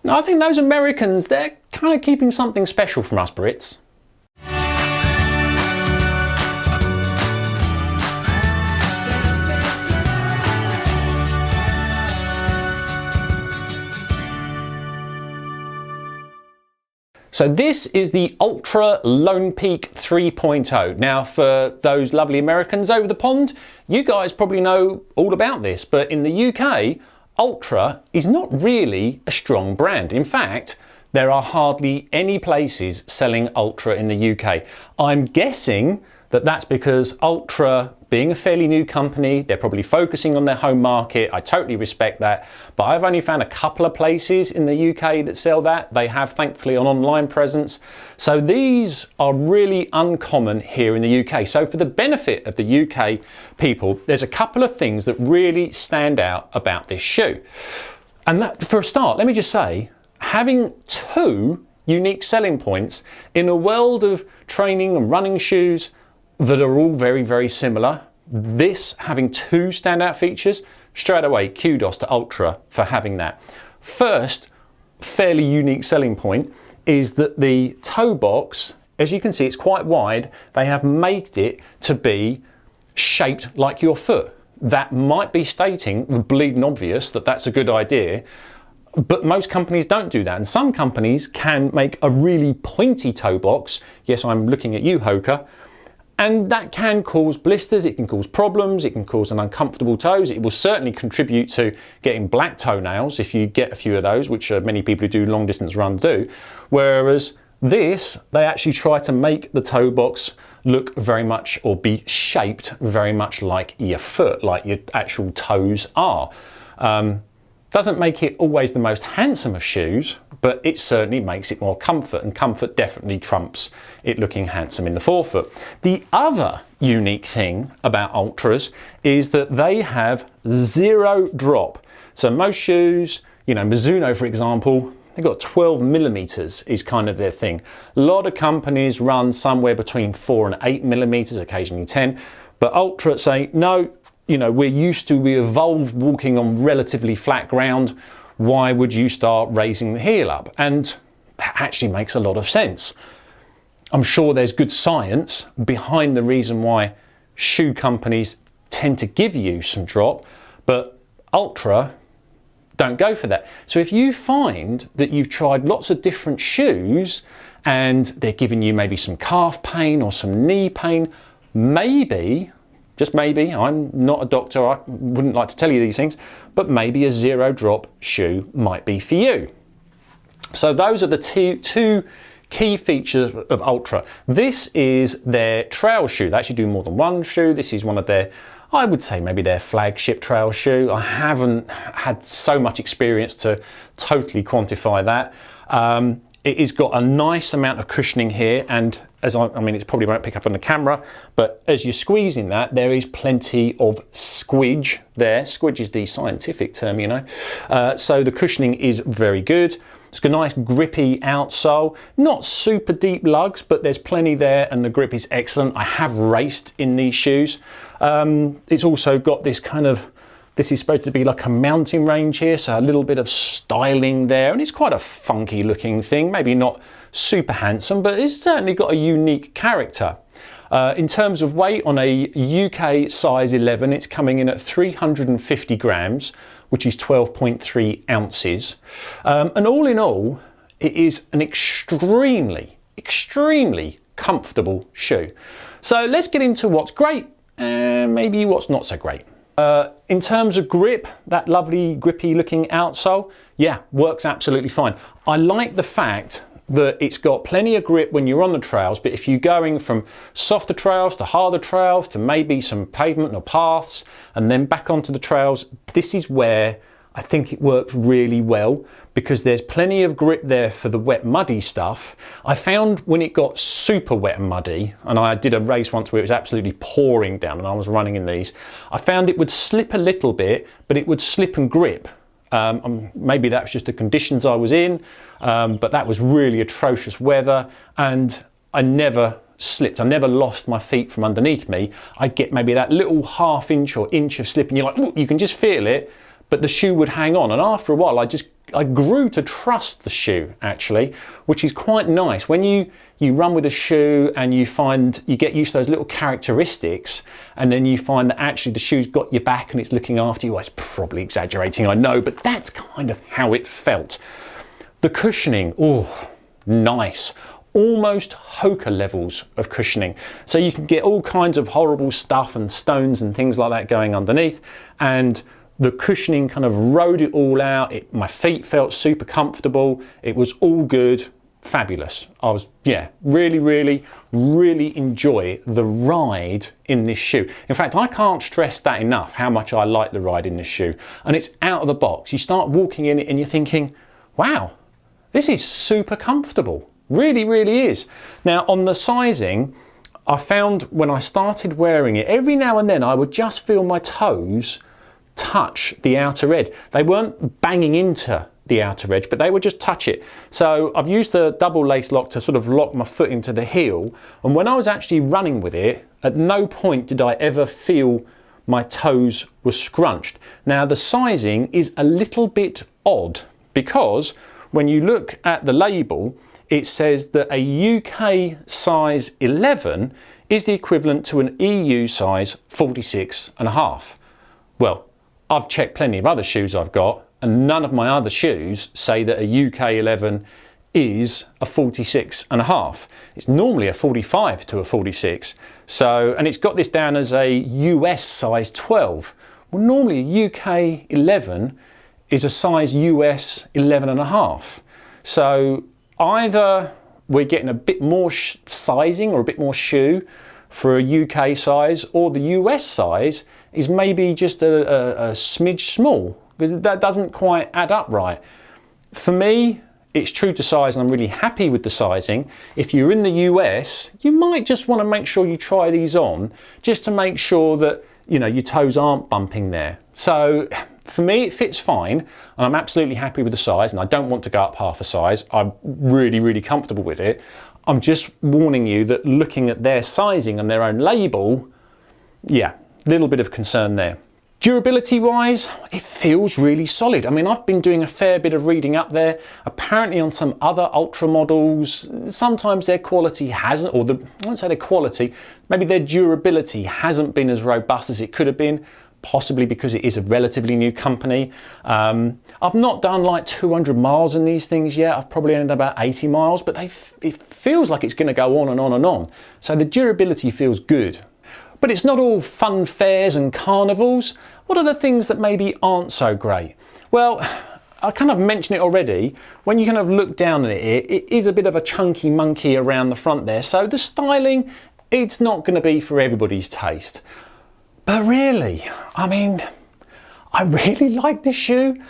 I think those Americans, they're kind of keeping something special from us Brits. So this is the Altra Lone Peak 3.0. Now for those lovely Americans over the pond, you guys probably know all about this, but in the UK, Altra is not really a strong brand. In fact, there are hardly any places selling Altra in the UK. I'm guessing that that's because Altra, being a fairly new company, they're probably focusing on their home market. I totally respect that, but I've only found a couple of places in the UK that sell that. They have thankfully an online presence. So these are really uncommon here in the UK. So for the benefit of the UK people, there's a couple of things that really stand out about this shoe. And that, for a start, let me just say, having two unique selling points in a world of training and running shoes that are all very, very similar. This having two standout features, straight away kudos to Altra for having that. First, fairly unique selling point is that the toe box, as you can see, it's quite wide. They have made it to be shaped like your foot. That might be stating the bleeding obvious that that's a good idea, but most companies don't do that. And some companies can make a really pointy toe box. Yes, I'm looking at you, Hoka. And that can cause blisters, it can cause problems, it can cause an uncomfortable toes. It will certainly contribute to getting black toenails if you get a few of those, which many people who do long distance runs do. Whereas this, they actually try to make the toe box look very much, or be shaped very much like your foot, like your actual toes are. Doesn't make it always the most handsome of shoes, but it certainly makes it more comfort, and comfort definitely trumps it looking handsome in the forefoot. The other unique thing about Altras is that they have zero drop. So most shoes, you know, Mizuno for example, they've got 12 millimeters is kind of their thing. A lot of companies run somewhere between 4 and 8 millimeters, occasionally 10, but Altra say, no, you know, we evolved walking on relatively flat ground. Why would you start raising the heel up? And that actually makes a lot of sense. I'm sure there's good science behind the reason why shoe companies tend to give you some drop, but Altra don't go for that. So if you find that you've tried lots of different shoes and they're giving you maybe some calf pain or some knee pain, maybe, just maybe, I'm not a doctor, I wouldn't like to tell you these things, but maybe a zero drop shoe might be for you. So those are the two key features of Altra. This is their trail shoe. They actually do more than one shoe. This is one of their, I would say maybe their flagship trail shoe. I haven't had so much experience to totally quantify that. It has got a nice amount of cushioning here, and as I mean, it probably won't pick up on the camera, but as you're squeezing that, there is plenty of squidge there. Squidge is the scientific term, you know. So the cushioning is very good. It's got a nice grippy outsole, not super deep lugs, but there's plenty there, and the grip is excellent. I have raced in these shoes. It's also got this kind of, this is supposed to be like a mountain range here, so a little bit of styling there, and it's quite a funky looking thing, maybe not super handsome, but it's certainly got a unique character. In terms of weight, on a UK size 11, it's coming in at 350 grams, which is 12.3 ounces. And all in all, it is an extremely comfortable shoe. So let's get into what's great and maybe what's not so great. In terms of grip, that lovely grippy looking outsole, yeah, works absolutely fine. I like the fact that it's got plenty of grip when you're on the trails, but if you're going from softer trails to harder trails to maybe some pavement or paths and then back onto the trails, this is where I think it works really well, because there's plenty of grip there for the wet muddy stuff. I found when it got super wet and muddy, and I did a race once where it was absolutely pouring down and I was running in these, I found it would slip a little bit, but it would slip and grip. Maybe that was just the conditions I was in, but that was really atrocious weather, and I never slipped. I never lost my feet from underneath me. I'd get maybe that little half inch or inch of slip and you're like, ooh, you can just feel it, but the shoe would hang on, and after a while I just I grew to trust the shoe actually, which is quite nice. When you run with a shoe and you get used to those little characteristics, and then you find that actually the shoe's got your back and it's looking after you. Well, it's probably exaggerating, I know, but that's kind of how it felt. The cushioning, oh, nice. Almost Hoka levels of cushioning. So you can get all kinds of horrible stuff and stones and things like that going underneath, and the cushioning kind of rode it all out. My feet felt super comfortable. It was all good, fabulous. I was, yeah, really enjoy the ride in this shoe. In fact, I can't stress that enough, how much I like the ride in this shoe. And it's out of the box. You start walking in it and you're thinking, wow, this is super comfortable. Really is. Now on the sizing, I found when I started wearing it, every now and then I would just feel my toes touch the outer edge. They weren't banging into the outer edge, but they would just touch it. So I've used the double lace lock to sort of lock my foot into the heel, and when I was actually running with it, at no point did I ever feel my toes were scrunched. Now the sizing is a little bit odd, because when you look at the label, it says that a UK size 11 is the equivalent to an EU size 46.5. Well, I've checked plenty of other shoes I've got, and none of my other shoes say that a UK 11 is a 46.5. It's normally a 45 to a 46. So, and it's got this down as a US size 12. Well, normally a UK 11 is a size US 11.5. So either we're getting a bit more sizing or a bit more shoe for a UK size, or the US size is maybe just a smidge small, because that doesn't quite add up right. For me, it's true to size, and I'm really happy with the sizing. If you're in the US, you might just want to make sure you try these on, just to make sure that, you know, your toes aren't bumping there. So for me, it fits fine, and I'm absolutely happy with the size, and I don't want to go up half a size. I'm really comfortable with it. I'm just warning you that looking at their sizing and their own label, yeah, a little bit of concern there. Durability wise, it feels really solid. I mean, I've been doing a fair bit of reading up there. Apparently on some other Ultra models, sometimes their quality hasn't, or I won't say their quality, maybe their durability hasn't been as robust as it could have been, possibly because it is a relatively new company. I've not done like 200 miles in these things yet. I've probably ended about 80 miles, but it feels like it's going to go on and on and on. So the durability feels good. But it's not all fun fairs and carnivals. What are the things that maybe aren't so great? Well, I kind of mentioned it already. When you kind of look down at it, it is a bit of a chunky monkey around the front there. So the styling, it's not going to be for everybody's taste. But really, I mean, I really like this shoe.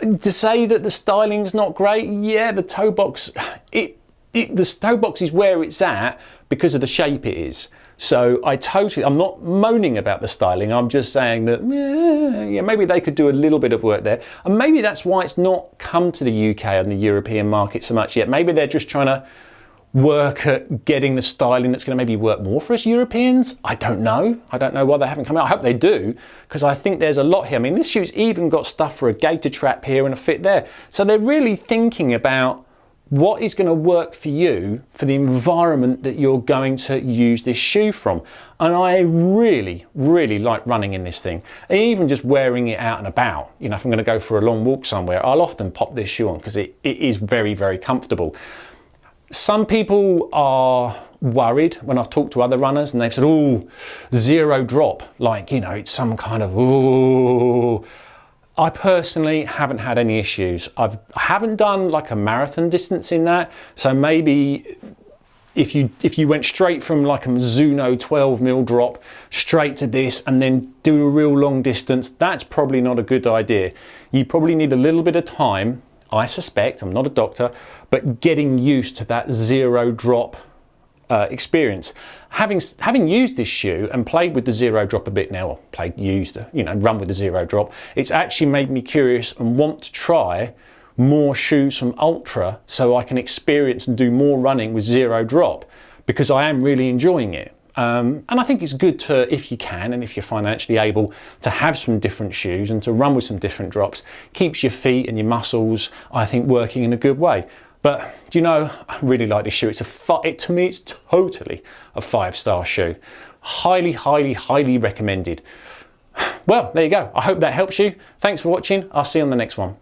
To say that the styling's not great, yeah, the toe box, the toe box is where it's at because of the shape it is. So I'm not moaning about the styling, I'm just saying that, yeah, maybe they could do a little bit of work there. And maybe that's why it's not come to the UK and the European market so much yet. Maybe they're just trying to work at getting the styling that's going to maybe work more for us Europeans. I don't know why they haven't come out. I hope they do, because I think there's a lot here. I mean, this shoe's even got stuff for a gaiter trap here and a fit there. So they're really thinking about what is going to work for you for the environment that you're going to use this shoe from. And I really like running in this thing, and even just wearing it out and about. You know, if I'm going to go for a long walk somewhere, I'll often pop this shoe on because it is very comfortable. Some people are worried when I've talked to other runners, and they've said, oh, zero drop, like, you know, it's some kind of, oh. I personally haven't had any issues. I haven't done like a marathon distance in that, so maybe if you went straight from like a Mizuno 12mm drop straight to this and then do a real long distance, that's probably not a good idea. You probably need a little bit of time, I suspect, I'm not a doctor, but getting used to that zero drop experience. Having used this shoe and played with the zero drop a bit now, or run with the zero drop, it's actually made me curious and want to try more shoes from Altra so I can experience and do more running with zero drop, because I am really enjoying it. And I think it's good to, if you can and if you're financially able, to have some different shoes and to run with some different drops. Keeps your feet and your muscles, I think, working in a good way. But do you know, I really like this shoe. To me, it's totally a 5-star shoe. Highly, highly, highly recommended. Well, there you go. I hope that helps you. Thanks for watching. I'll see you on the next one.